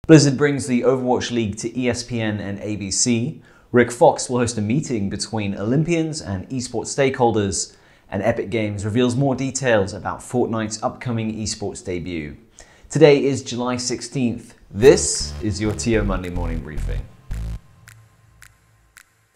Blizzard brings the Overwatch League to ESPN and ABC. Rick Fox will host a meeting between Olympians and esports stakeholders. And Epic Games reveals more details about Fortnite's upcoming esports debut. Today is July 16th. This is your TEO Monday Morning Briefing.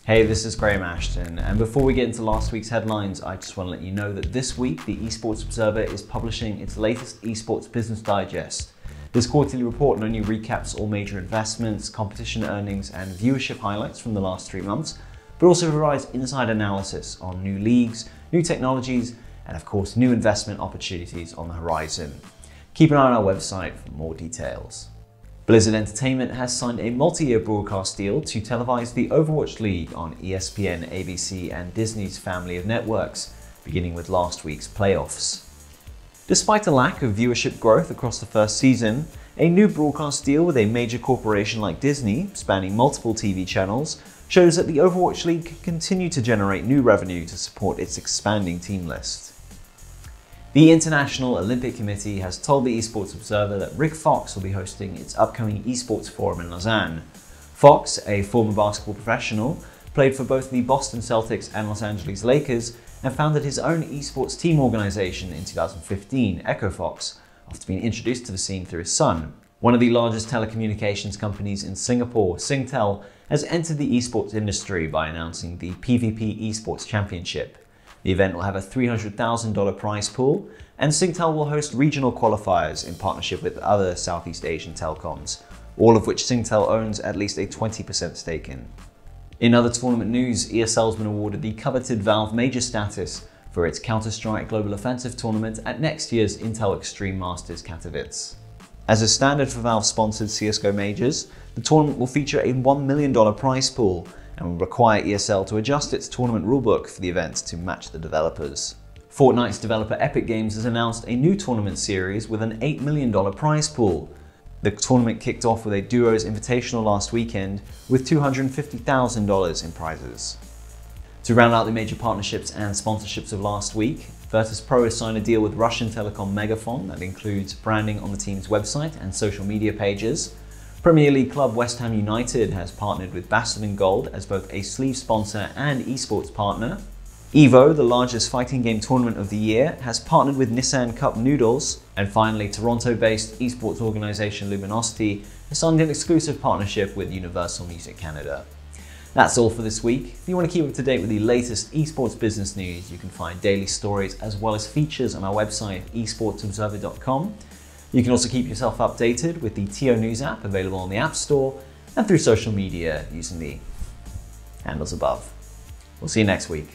Hey, this is Graham Ashton, and before we get into last week's headlines, I just want to let you know that this week the Esports Observer is publishing its latest Esports Business Digest. This quarterly report not only recaps all major investments, competition earnings, and viewership highlights from the last 3 months, but also provides inside analysis on new leagues, new technologies, and of course new investment opportunities on the horizon. Keep an eye on our website for more details. Blizzard Entertainment has signed a multi-year broadcast deal to televise the Overwatch League on ESPN, ABC, and Disney's family of networks, beginning with last week's playoffs. Despite a lack of viewership growth across the first season, a new broadcast deal with a major corporation like Disney, spanning multiple TV channels, shows that the Overwatch League can continue to generate new revenue to support its expanding team list. The International Olympic Committee has told the Esports Observer that Rick Fox will be hosting its upcoming esports forum in Lausanne. Fox, a former basketball professional, played for both the Boston Celtics and Los Angeles Lakers, and founded his own esports team organization in 2015, EchoFox, after being introduced to the scene through his son. One of the largest telecommunications companies in Singapore, Singtel, has entered the esports industry by announcing the PvP Esports Championship. The event will have a $300,000 prize pool, and Singtel will host regional qualifiers in partnership with other Southeast Asian telecoms, all of which Singtel owns at least a 20% stake in. In other tournament news, ESL has been awarded the coveted Valve Major status for its Counter-Strike Global Offensive tournament at next year's Intel Extreme Masters Katowice. As a standard for Valve-sponsored CSGO Majors, the tournament will feature a $1 million prize pool and will require ESL to adjust its tournament rulebook for the event to match the developers. Fortnite's developer Epic Games has announced a new tournament series with an $8 million prize pool. The tournament kicked off with a Duos Invitational last weekend with $250,000 in prizes. To round out the major partnerships and sponsorships of last week, Virtus.pro has signed a deal with Russian telecom Megafon that includes branding on the team's website and social media pages. Premier League club West Ham United has partnered with Bastard & Gold as both a sleeve sponsor and esports partner. EVO, the largest fighting game tournament of the year, has partnered with Nissan Cup Noodles. And finally, Toronto-based esports organisation Luminosity has signed an exclusive partnership with Universal Music Canada. That's all for this week. If you want to keep up to date with the latest esports business news, you can find daily stories as well as features on our website, esportsobserver.com. You can also keep yourself updated with the TEO News app available on the App Store and through social media using the handles above. We'll see you next week.